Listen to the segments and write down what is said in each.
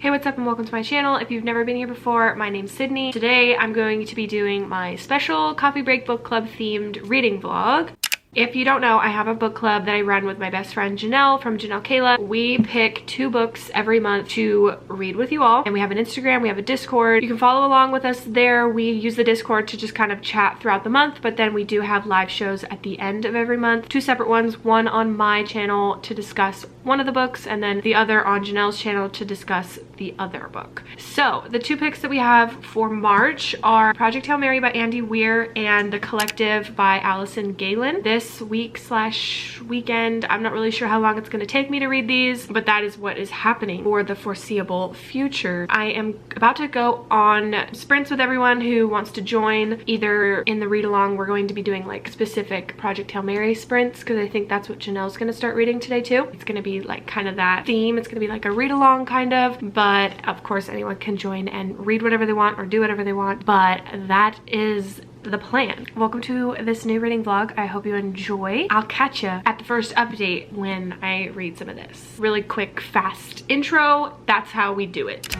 Hey, what's up and welcome to my channel. If you've never been here before, my name's Sydney. Today I'm going to be doing my special coffee break book club themed reading vlog. If you don't know, I have a book club that I run with my best friend Janelle from Janelle Kayla. We pick 2 books every month to read with you all, and we have an Instagram, we have a Discord. You can follow along with us there. We use the Discord to just kind of chat throughout the month, but then we do have live shows at the end of every month. 2 separate ones, one on my channel to discuss one of the books, and then the other on Janelle's channel to discuss the other book. So the 2 picks that we have for March are Project Hail Mary by Andy Weir and The Collective by Allison Galen. This week/weekend, I'm not really sure how long it's going to take me to read these, but that is what is happening for the foreseeable future. I am about to go on sprints with everyone who wants to join. Either in the read along, we're going to be doing like specific Project Hail Mary sprints, because I think that's what Janelle's going to start reading today too. It's going to be like kind of that theme. It's going to be like a read along kind of, but of course anyone can join and read whatever they want or do whatever they want, but that is the plan. Welcome to this new reading vlog. I hope you enjoy. I'll catch you at the first update when I read some of this. Really quick, fast intro. That's how we do it.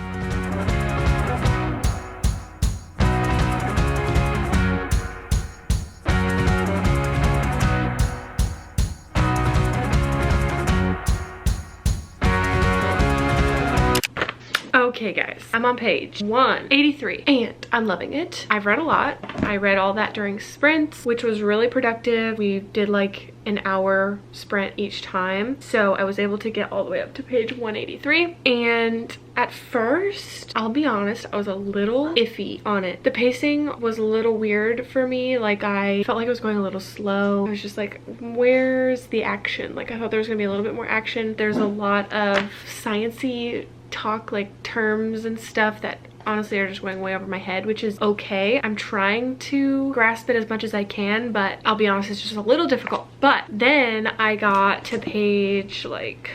Okay guys, I'm on page 183 and I'm loving it. I've read a lot. I read all that during sprints, which was really productive. We did like an hour sprint each time, so I was able to get all the way up to page 183. And at first, I'll be honest, I was a little iffy on it. The pacing was a little weird for me. Like, I felt like it was going a little slow. I was just like, where's the action? Like, I thought there was gonna be a little bit more action. There's a lot of sciencey talk, like terms and stuff that honestly are just going way over my head, which is okay. I'm trying to grasp it as much as I can, but I'll be honest, it's just a little difficult. But then I got to page like,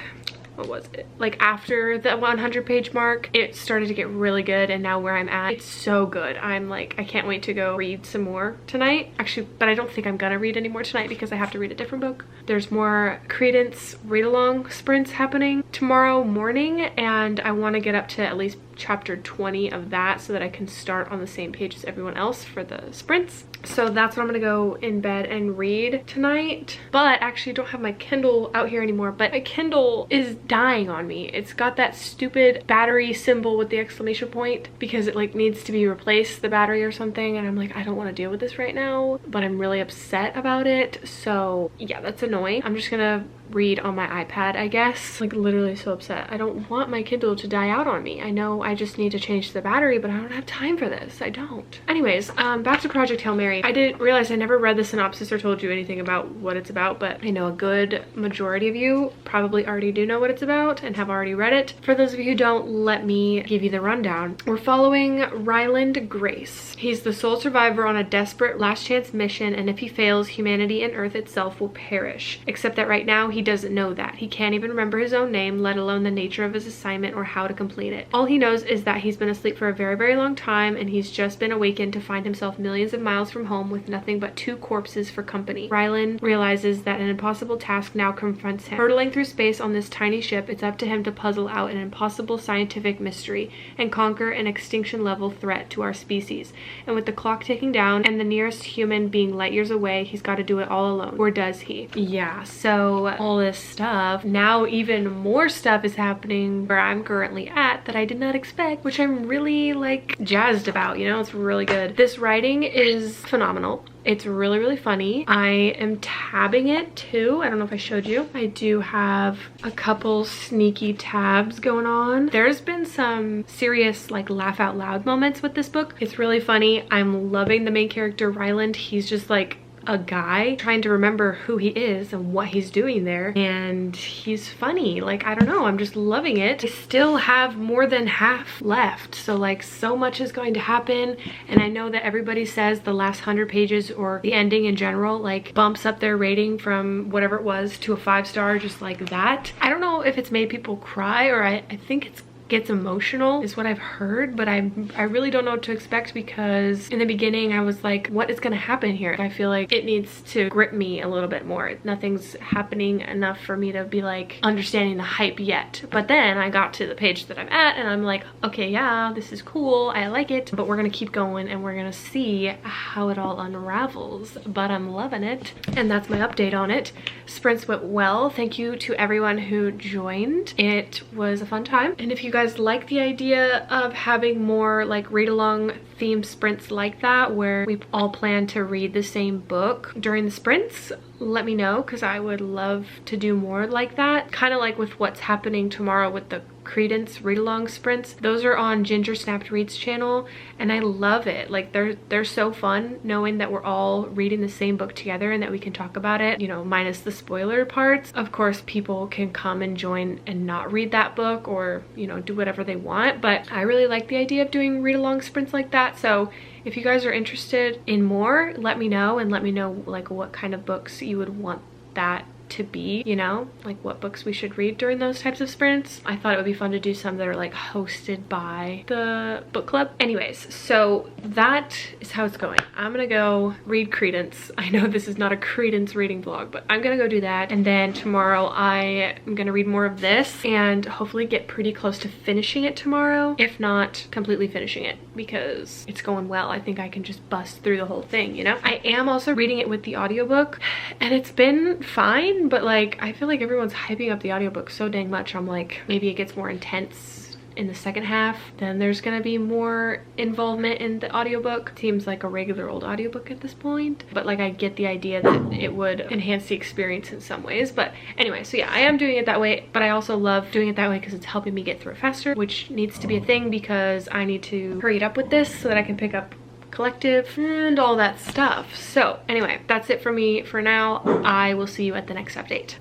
what was it? Like after the 100 page mark, it started to get really good, and now where I'm at, it's so good. I'm like, I can't wait to go read some more tonight. Actually, but I don't think I'm gonna read any more tonight because I have to read a different book. There's more Credence read-along sprints happening tomorrow morning, and I want to get up to at least chapter 20 of that so that I can start on the same page as everyone else for the sprints. So that's what I'm gonna go in bed and read tonight. But actually I don't have my Kindle out here anymore, but my Kindle is dying on me. It's got that stupid battery symbol with the exclamation point because it like needs to be replaced, the battery or something, and I'm like, I don't want to deal with this right now, but I'm really upset about it. So yeah, that's annoying. I'm just gonna read on my iPad, I guess. Like, literally so upset. I don't want my Kindle to die out on me. I know I just need to change the battery, but I don't have time for this. I don't. Anyways, back to Project Hail Mary. I didn't realize I never read the synopsis or told you anything about what it's about, but I know a good majority of you probably already do know what it's about and have already read it. For those of you who don't, let me give you the rundown. We're following Ryland Grace. He's the sole survivor on a desperate last chance mission, and if he fails, humanity and Earth itself will perish. Except that right now, he doesn't know that. He can't even remember his own name, let alone the nature of his assignment or how to complete it. All he knows is that he's been asleep for a very, very long time, and he's just been awakened to find himself millions of miles from home with nothing but 2 corpses for company. Ryland realizes that an impossible task now confronts him. Hurtling through space on this tiny ship, it's up to him to puzzle out an impossible scientific mystery and conquer an extinction-level threat to our species. And with the clock ticking down and the nearest human being light years away, he's got to do it all alone. Or does he? Yeah, so all this stuff. Now even more stuff is happening where I'm currently at that I did not expect, which I'm really like jazzed about, you know? It's really good. This writing is phenomenal. It's really, really funny. I am tabbing it too. I don't know if I showed you. I do have a couple sneaky tabs going on. There's been some serious like laugh out loud moments with this book. It's really funny. I'm loving the main character, Ryland. He's just like a guy trying to remember who he is and what he's doing there, and he's funny. Like, I don't know, I'm just loving it. I still have more than half left, so like so much is going to happen, and I know that everybody says the last 100 pages or the ending in general like bumps up their rating from whatever it was to a 5-star just like that. I don't know if it's made people cry, or I think it's gets emotional is what I've heard, but I really don't know what to expect, because in the beginning I was like, what is gonna happen here? I feel like it needs to grip me a little bit more. Nothing's happening enough for me to be like understanding the hype yet. But then I got to the page that I'm at and I'm like, okay, yeah, this is cool, I like it, but we're gonna keep going and we're gonna see how it all unravels. But I'm loving it, and that's my update on it. Sprints went well. Thank you to everyone who joined. It was a fun time, and if you guys like the idea of having more like read-along themed sprints like that, where we all plan to read the same book during the sprints, let me know, because I would love to do more like that. Kind of like with what's happening tomorrow with the Credence read-along sprints. Those are on Ginger Snapped Reads channel, and I love it. Like they're so fun, knowing that we're all reading the same book together and that we can talk about it, you know, minus the spoiler parts. Of course, people can come and join and not read that book, or, you know, do whatever they want, but I really like the idea of doing read-along sprints like that. So if you guys are interested in more, let me know, and let me know like what kind of books you would want that to be, you know, like what books we should read during those types of sprints. I thought it would be fun to do some that are like hosted by the book club. Anyways, so that is how it's going. I'm gonna go read Credence. I know this is not a Credence reading vlog, but I'm gonna go do that, and then tomorrow I am gonna read more of this and hopefully get pretty close to finishing it tomorrow, if not completely finishing it, because it's going well. I think I can just bust through the whole thing, you know. I am also reading it with the audiobook, and it's been fine, but like I feel like everyone's hyping up the audiobook so dang much. I'm like, maybe it gets more intense in the second half, then there's gonna be more involvement in the audiobook. Seems like a regular old audiobook at this point, but like I get the idea that it would enhance the experience in some ways. But anyway, so yeah, I am doing it that way, but I also love doing it that way because it's helping me get through it faster, which needs to be a thing because I need to hurry it up with this so that I can pick up Collective and all that stuff. So anyway, that's it for me for now. I will see you at the next update.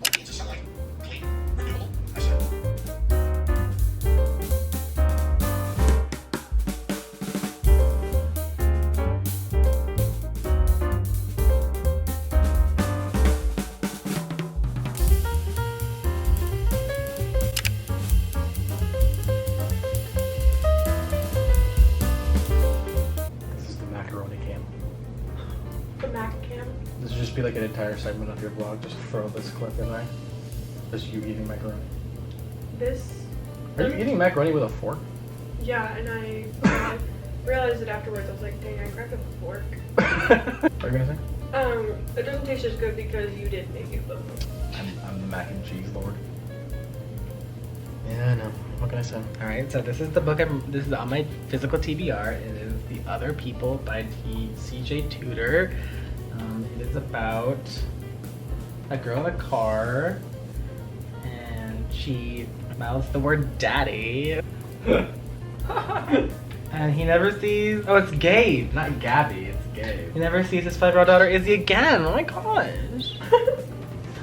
This would just be like an entire segment of your vlog. Just throw this clip in there. Just you eating macaroni. This? Are you eating macaroni with a fork? Yeah, and I realized it afterwards. I was like, dang, I cracked up a fork. What are you gonna say? It doesn't taste as good because you did make it, but I'm the mac and cheese lord. Yeah, I know. What can I say? All right, so this is the book. This is on my physical TBR. It is The Other People by C.J. Tudor. It is about a girl in a car, and she mouths the word daddy. And he never sees, oh, it's Gabe, not Gabby, it's Gabe. He never sees his 5-year-old daughter Izzy again. Oh my gosh.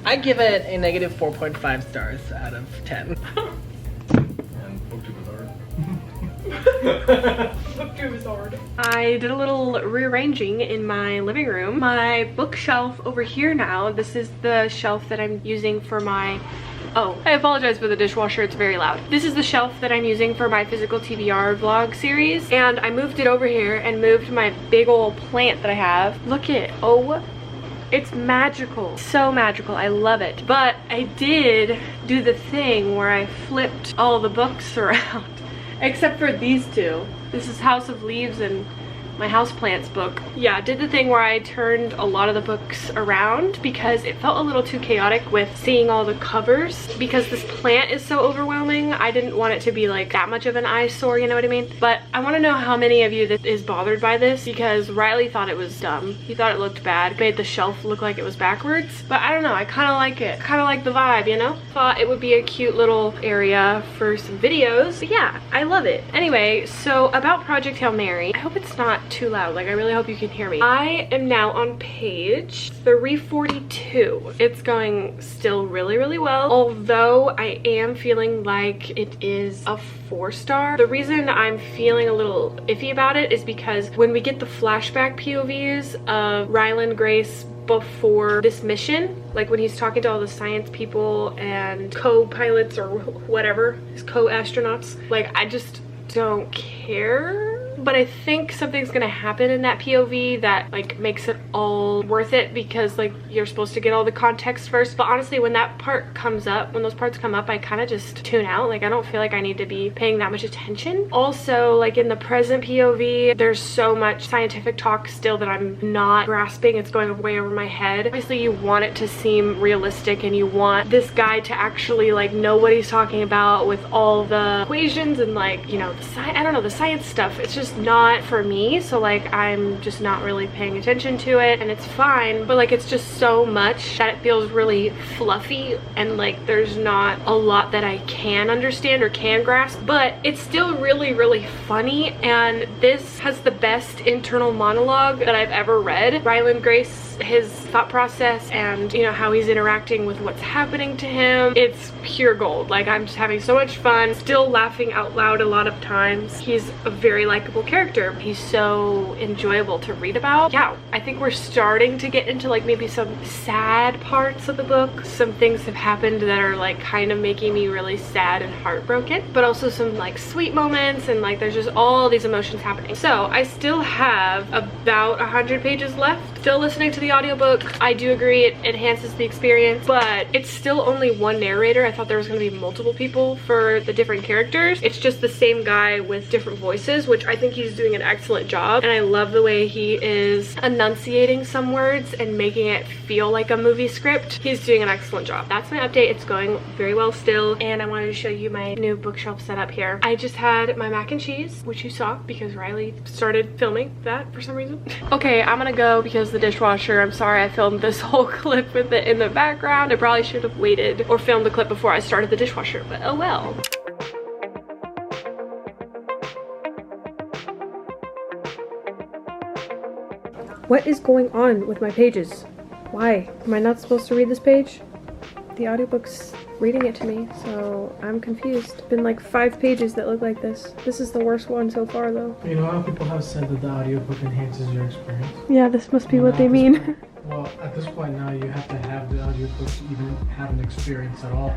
I give it a negative 4.5 stars out of 10. And booktube is hard. Booktube is hard. I did a little rearranging in my living room. My bookshelf over here now, this is the shelf that I'm using for my, oh, I apologize for the dishwasher, it's very loud. This is the shelf that I'm using for my physical TBR vlog series, and I moved it over here and moved my big old plant that I have. Look at, oh, it's magical, so magical, I love it. But I did do the thing where I flipped all the books around, except for these two. This is House of Leaves and my houseplants book. Yeah, I did the thing where I turned a lot of the books around because it felt a little too chaotic with seeing all the covers. Because this plant is so overwhelming, I didn't want it to be like that much of an eyesore, you know what I mean? But I want to know how many of you that is bothered by this, because Riley thought it was dumb. He thought it looked bad, made the shelf look like it was backwards. But I don't know, I kind of like it. Kind of like the vibe, you know? Thought it would be a cute little area for some videos. But yeah, I love it. Anyway, so about Project Hail Mary, I hope it's not too loud. Like, I really hope you can hear me. I am now on page 342. It's going still really, really well, although I am feeling like it is a 4-star. The reason I'm feeling a little iffy about it is because when we get the flashback POVs of Ryland, Grace, before this mission, like when he's talking to all the science people and co-pilots or whatever, his co-astronauts. Like, I just don't care. But I think something's gonna happen in that POV that like makes it all worth it, because like you're supposed to get all the context first. But honestly, when that part comes up, when those parts come up, I kind of just tune out. Like, I don't feel like I need to be paying that much attention. Also, like in the present POV, there's so much scientific talk still that I'm not grasping. It's going way over my head. Obviously, you want it to seem realistic and you want this guy to actually like know what he's talking about with all the equations and like, you know, I don't know, the science stuff. It's just not for me, so like I'm just not really paying attention to it, and it's fine, but like it's just so much that it feels really fluffy, and like there's not a lot that I can understand or can grasp. But it's still really, really funny, and this has the best internal monologue that I've ever read. Ryland Grace, his thought process and, you know, how he's interacting with what's happening to him, it's pure gold. Like, I'm just having so much fun, still laughing out loud a lot of times. He's a very likable character. He's so enjoyable to read about. Yeah, I think we're starting to get into like maybe some sad parts of the book. Some things have happened that are like kind of making me really sad and heartbroken, but also some like sweet moments, and like there's just all these emotions happening. So I still have about 100 pages left. Still listening to the audiobook. I do agree it enhances the experience, but it's still only one narrator. I thought there was going to be multiple people for the different characters. It's just the same guy with different voices, which I think he's doing an excellent job, and I love the way he is enunciating some words and making it feel like a movie script. He's doing an excellent job. That's my update. It's going very well still, and I wanted to show you my new bookshelf setup here. I just had my mac and cheese, which you saw because Riley started filming that for some reason. Okay, I'm gonna go because the dishwasher, I'm sorry I filmed this whole clip with it in the background. I probably should have waited or filmed the clip before I started the dishwasher, but oh well. What is going on with my pages? Why? Am I not supposed to read this page? The audiobook's reading it to me, so I'm confused. It's been like 5 pages that look like this. This is the worst one so far though. You know how people have said that the audiobook enhances your experience? Yeah, this must be what they mean. Well, at this point now you have to have the audiobook to even have an experience at all.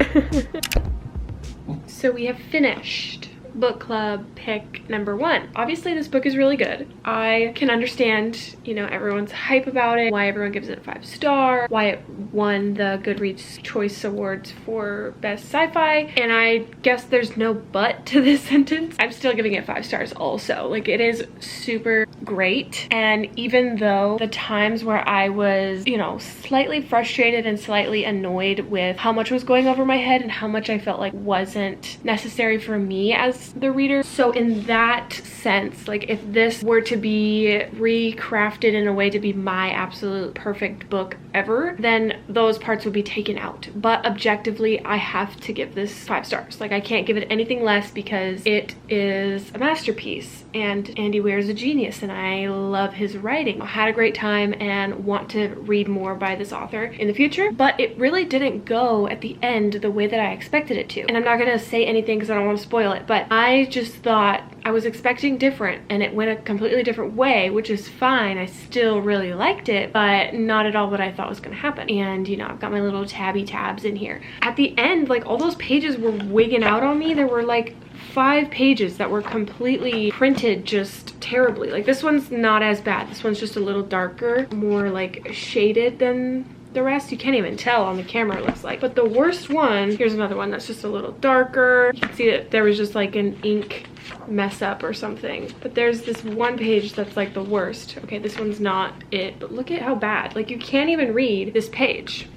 So we have finished book club pick number 1. Obviously this book is really good. I can understand, you know, everyone's hype about it, why everyone gives it a 5-star, why it won the Goodreads Choice Awards for best sci-fi, and I guess there's no but to this sentence. I'm still giving it 5 stars also. Like, it is super great, and even though the times where I was, you know, slightly frustrated and slightly annoyed with how much was going over my head and how much I felt like wasn't necessary for me as the reader. So in that sense, like if this were to be recrafted in a way to be my absolute perfect book ever, then those parts would be taken out. But objectively, I have to give this 5 stars. Like, I can't give it anything less because it is a masterpiece, and Andy Weir is a genius, and I love his writing. I had a great time and want to read more by this author in the future, but it really didn't go at the end the way that I expected it to. And I'm not gonna say anything because I don't want to spoil it, but I just thought I was expecting different, and it went a completely different way, which is fine. I still really liked it, but not at all what I thought was gonna happen. And you know, I've got my little tabby tabs in here. At the end, like, all those pages were wigging out on me. There were like 5 pages that were completely printed just terribly. Like, this one's not as bad. This one's just a little darker, more like shaded than the rest. You can't even tell on the camera, it looks like. But the worst one, here's another one that's just a little darker. You can see that there was just like an ink mess up or something. But there's this one page that's like the worst. Okay, this one's not it, but look at how bad. Like, you can't even read this page.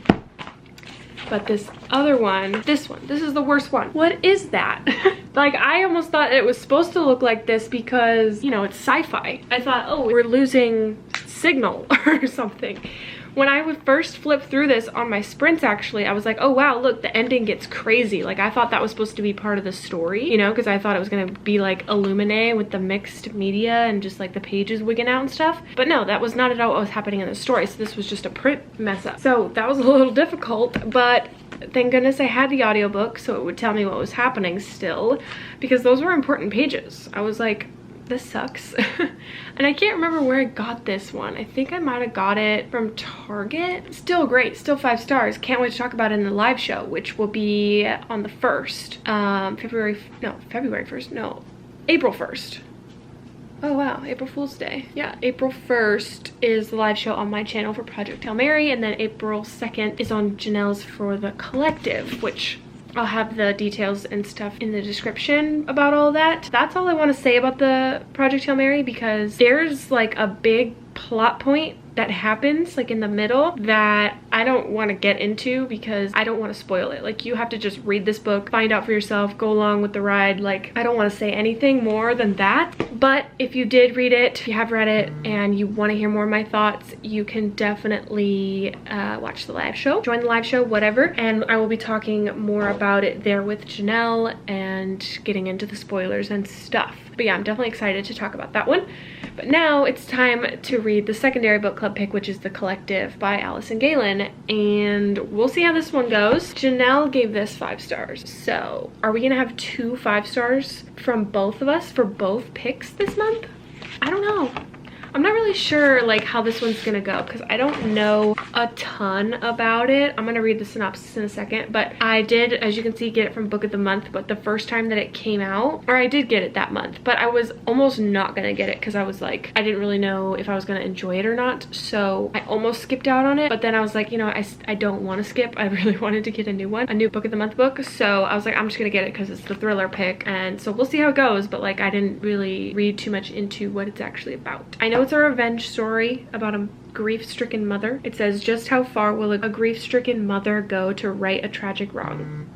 But this other one, this is the worst one. What is that? Like, I almost thought it was supposed to look like this because, you know, it's sci-fi. I thought, oh, we're losing signal or something. When I would first flip through this on my sprints, actually, I was like, oh wow, look, the ending gets crazy. Like, I thought that was supposed to be part of the story, you know, because I thought it was gonna be like Illuminae with the mixed media and just like the pages wigging out and stuff. But no, that was not at all what was happening in the story. So this was just a print mess up. So that was a little difficult, but thank goodness I had the audiobook so it would tell me what was happening still, because those were important pages. I was like, this sucks. And I can't remember where I got this one. I think I might have got it from Target. Still great, still 5 stars. Can't wait to talk about it in the live show, which will be on the 1st. April 1st. Oh wow, April Fool's Day. Yeah, April 1st is the live show on my channel for Project Hail Mary, and then April 2nd is on Janelle's for the Collective, which I'll have the details and stuff in the description about all that. That's all I want to say about the Project Hail Mary, because there's like a big plot point that happens like in the middle that I don't want to get into because I don't want to spoil it. Like, you have to just read this book, find out for yourself, go along with the ride. Like, I don't want to say anything more than that. But if you did read it, if you have read it and you want to hear more of my thoughts, you can definitely watch the live show, join the live show, whatever, and I will be talking more about it there with Janelle and getting into the spoilers and stuff. But yeah, I'm definitely excited to talk about that one. But now it's time to read the secondary book club pick, which is The Collective by Allison Galen, and we'll see how this one goes. Janelle gave this 5 stars. So are we gonna have 2 5 stars from both of us for both picks this month? I don't know. I'm not really sure like how this one's gonna go because I don't know a ton about it. I'm gonna read the synopsis in a second, but I did, as you can see, get it from Book of the Month. But the first time that it came out, or I did get it that month, but I was almost not gonna get it because I was like, I didn't really know if I was gonna enjoy it or not, so I almost skipped out on it. But then I was like, you know, I don't want to skip. I really wanted to get a new one, a new Book of the Month book, so I was like, I'm just gonna get it because it's the thriller pick, and so we'll see how it goes. But like, I didn't really read too much into what it's actually about. I know it's a revenge story about a grief-stricken mother. It says, just how far will a grief-stricken mother go to right a tragic wrong?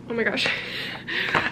Oh my gosh.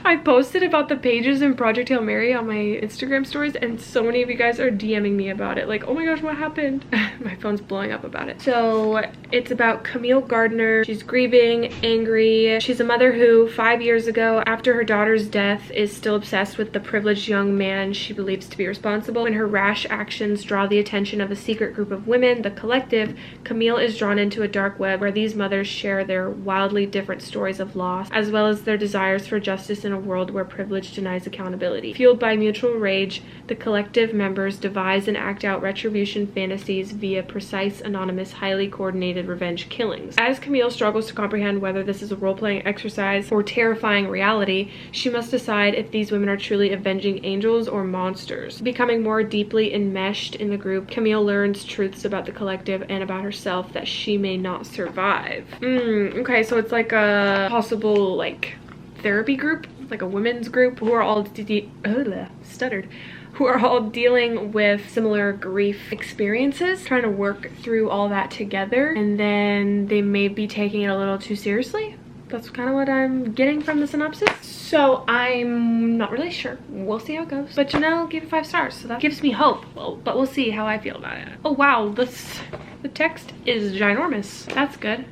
I posted about the pages in Project Hail Mary on my Instagram stories, and so many of you guys are DMing me about it. Like, oh my gosh, what happened? My phone's blowing up about it. So it's about Camille Gardner. She's grieving, angry. She's a mother who 5 years ago, after her daughter's death, is still obsessed with the privileged young man she believes to be responsible. When her rash actions draw the attention of a secret group of women, the Collective, Camille is drawn into a dark web where these mothers share their wildly different stories of loss, as well as their desires for justice in a world where privilege denies accountability. Fueled by mutual rage, the Collective members devise and act out retribution fantasies via precise, anonymous, highly coordinated revenge killings. As Camille struggles to comprehend whether this is a role-playing exercise or terrifying reality, she must decide if these women are truly avenging angels or monsters. Becoming more deeply enmeshed in the group, Camille learns truths about the Collective and about herself that she may not survive. Okay, so it's like a possible like therapy group, like a women's group who are all who are all dealing with similar grief experiences, trying to work through all that together, and then they may be taking it a little too seriously. That's kind of what I'm getting from the synopsis. So I'm not really sure. We'll see how it goes. But Janelle gave it 5 stars, so that gives me hope. Well, but we'll see how I feel about it. Oh wow, the text is ginormous. That's good.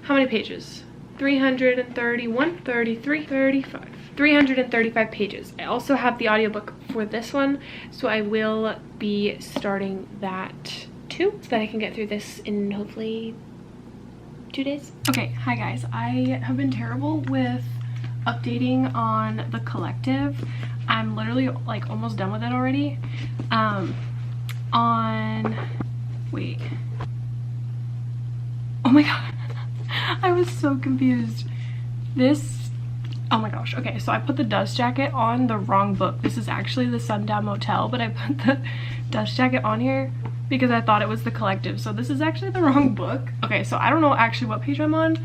How many pages? 331, 33, 35. 335 pages. I also have the audiobook for this one, so I will be starting that too, so that I can get through this in hopefully 2 days. Okay, hi guys. I have been terrible with updating on the Collective. I'm literally like almost done with it already. Wait. Oh my god. I was so confused. Oh my gosh. Okay, so I put the dust jacket on the wrong book. This is actually the Sundown Motel, but I put the dust jacket on here because I thought it was the Collective. So this is actually the wrong book. Okay, so I don't know actually what page I'm on.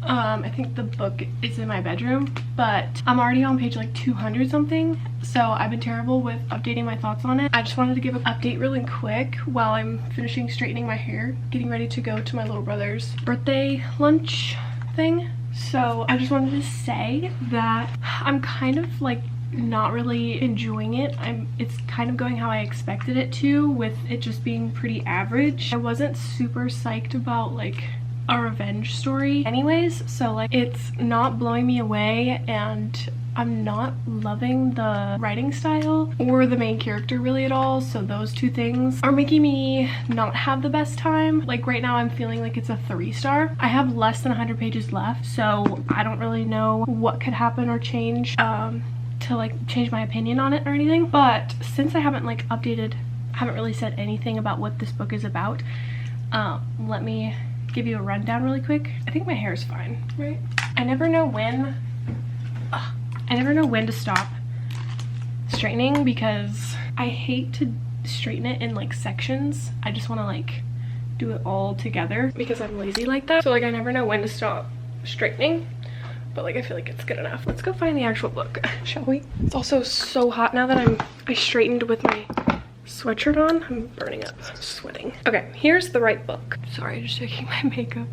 I think the book is in my bedroom, but I'm already on page like 200 something. So I've been terrible with updating my thoughts on it. I just wanted to give an update really quick while I'm finishing straightening my hair, getting ready to go to my little brother's birthday lunch thing. So I just wanted to say that I'm kind of like not really enjoying it. It's kind of going how I expected it to, with it just being pretty average. I wasn't super psyched about like a revenge story anyways, so like it's not blowing me away, and I'm not loving the writing style or the main character really at all. So those two things are making me not have the best time. Like right now I'm feeling like it's a 3 star. I have less than 100 pages left, so I don't really know what could happen or change to to like change my opinion on it or anything, but since I haven't like haven't really said anything about what this book is about, let me give you a rundown really quick. I think my hair is fine, right? I never know when to stop straightening because I hate to straighten it in like sections. I just want to like do it all together because I'm lazy like that. So like I never know when to stop straightening, but like I feel like it's good enough. Let's go find the actual book, shall we? It's also so hot now that I straightened with my sweatshirt on. I'm burning up, I'm sweating. Okay, here's the right book. Sorry, just checking my makeup.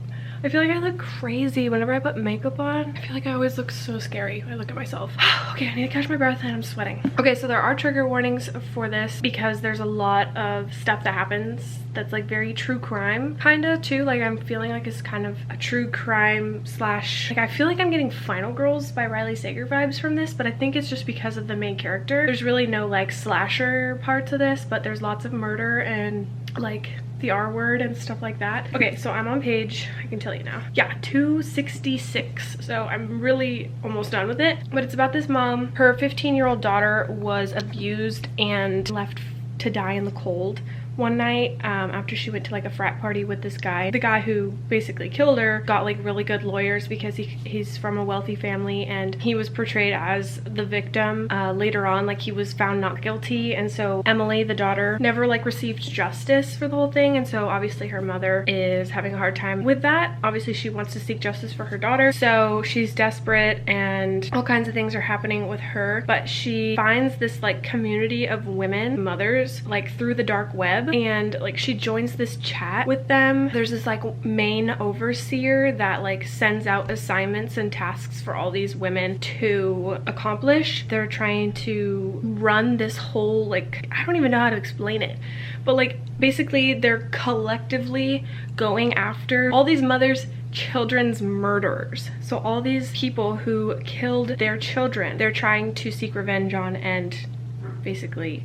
I feel like I look crazy whenever I put makeup on. I feel like I always look so scary when I look at myself. Okay, I need to catch my breath and I'm sweating. Okay, so there are trigger warnings for this because there's a lot of stuff that happens that's like very true crime kinda too. Like I'm feeling like it's kind of a true crime slash, like I feel like I'm getting Final Girls by Riley Sager vibes from this, but I think it's just because of the main character. There's really no like slasher part to this, but there's lots of murder and like the R word and stuff like that. Okay, so I'm on page, I can tell you now. Yeah, 266. So I'm really almost done with it. But it's about this mom. Her 15-year-old daughter was abused and left to die in the cold one night after she went to like a frat party with this guy. The guy who basically killed her got like really good lawyers because he's from a wealthy family, and he was portrayed as the victim. Later on, like he was found not guilty, and so Emily, the daughter, never like received justice for the whole thing, and so obviously her mother is having a hard time with that. Obviously she wants to seek justice for her daughter, so she's desperate and all kinds of things are happening with her, but she finds this like community of women, mothers, like through the dark web, and like she joins this chat with them. There's this like main overseer that like sends out assignments and tasks for all these women to accomplish. They're trying to run this whole, like, I don't even know how to explain it, but like basically they're collectively going after all these mothers, children's murderers. So all these people who killed their children, they're trying to seek revenge on and basically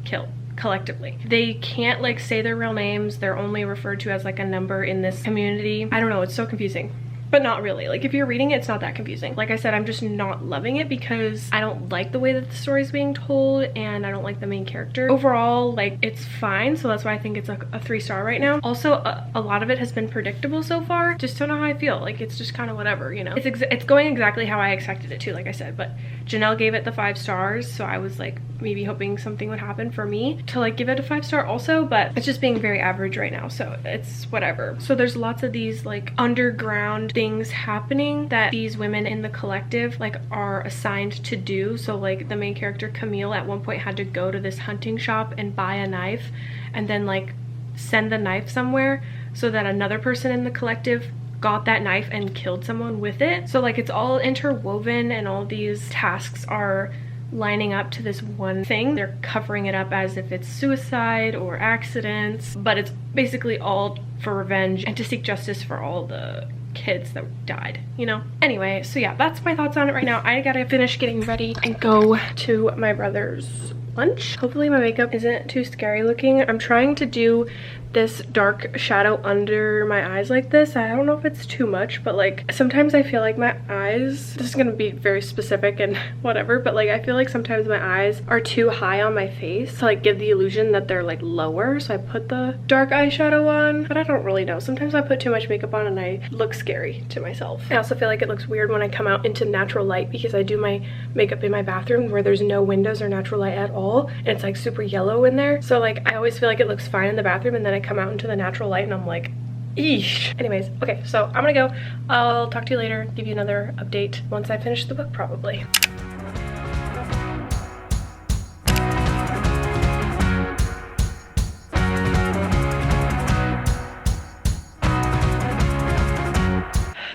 kill collectively. They can't like say their real names. They're only referred to as like a number in this community. I don't know, it's so confusing. But not really. Like if you're reading it, it's not that confusing. Like I said, I'm just not loving it because I don't like the way that the story is being told, and I don't like the main character. Overall, like it's fine, so that's why I think it's like a 3-star right now. Also, a lot of it has been predictable so far. Just don't know how I feel. Like it's just kind of whatever, you know. It's going exactly how I expected it to, like I said, but Janelle gave it the 5 stars, so I was like maybe hoping something would happen for me to like give it a 5-star also, but it's just being very average right now, so it's whatever. So there's lots of these like underground things happening that these women in the collective like are assigned to do. So like the main character Camille at one point had to go to this hunting shop and buy a knife and then like send the knife somewhere so that another person in the collective got that knife and killed someone with it. So like it's all interwoven, and all these tasks are lining up to this one thing. They're covering it up as if it's suicide or accidents, but it's basically all for revenge and to seek justice for all the kids that died, you know? Anyway, so yeah, that's my thoughts on it right now. I gotta finish getting ready and go to my brother's lunch. Hopefully my makeup isn't too scary looking. I'm trying to do this dark shadow under my eyes like this. I don't know if it's too much, but like sometimes I feel like my eyes, this is gonna be very specific and whatever, but like I feel like sometimes my eyes are too high on my face to like give the illusion that they're like lower, so I put the dark eyeshadow on, but I don't really know. Sometimes I put too much makeup on and I look scary to myself. I also feel like it looks weird when I come out into natural light because I do my makeup in my bathroom where there's no windows or natural light at all, and it's like super yellow in there, so like I always feel like it looks fine in the bathroom, and then I come out into the natural light and I'm like, eesh. Anyways, okay, so I'm gonna go. I'll talk to you later, give you another update once I finish the book probably.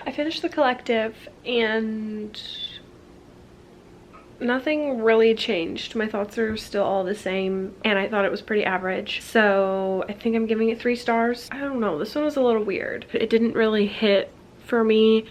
I finished the collective and nothing really changed. My thoughts are still all the same, and I thought it was pretty average, so I think I'm giving it 3 stars. I don't know, this one was a little weird. It didn't really hit for me,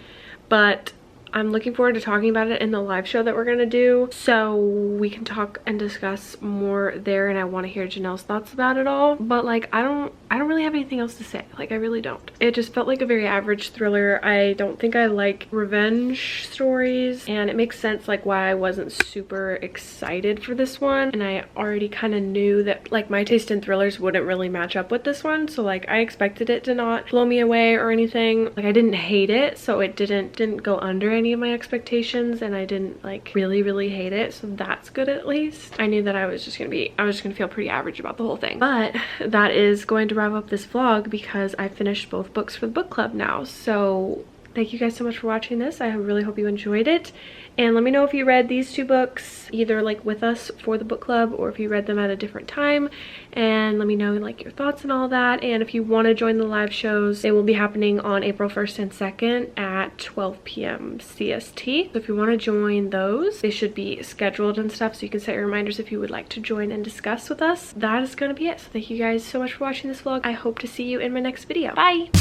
but I'm looking forward to talking about it in the live show that we're gonna do, so we can talk and discuss more there, and I want to hear Janelle's thoughts about it all. But like I don't really have anything else to say. Like I really don't. It just felt like a very average thriller. I don't think I like revenge stories, and it makes sense like why I wasn't super excited for this one. And I already kind of knew that like my taste in thrillers wouldn't really match up with this one, so like I expected it to not blow me away or anything. Like I didn't hate it, so it didn't go under any of my expectations, and I didn't like really hate it, so that's good. At least I knew that I was just gonna feel pretty average about the whole thing. But that is going to wrap up this vlog because I finished both books for the book club now. So thank you guys so much for watching this. I really hope you enjoyed it, and let me know if you read these two books either like with us for the book club or if you read them at a different time, and let me know like your thoughts and all that. And if you want to join the live shows, they will be happening on April 1st and 2nd at 12 p.m. CST. So if you want to join those, they should be scheduled and stuff, so you can set your reminders if you would like to join and discuss with us. That is going to be it. So thank you guys so much for watching this vlog. I hope to see you in my next video. Bye!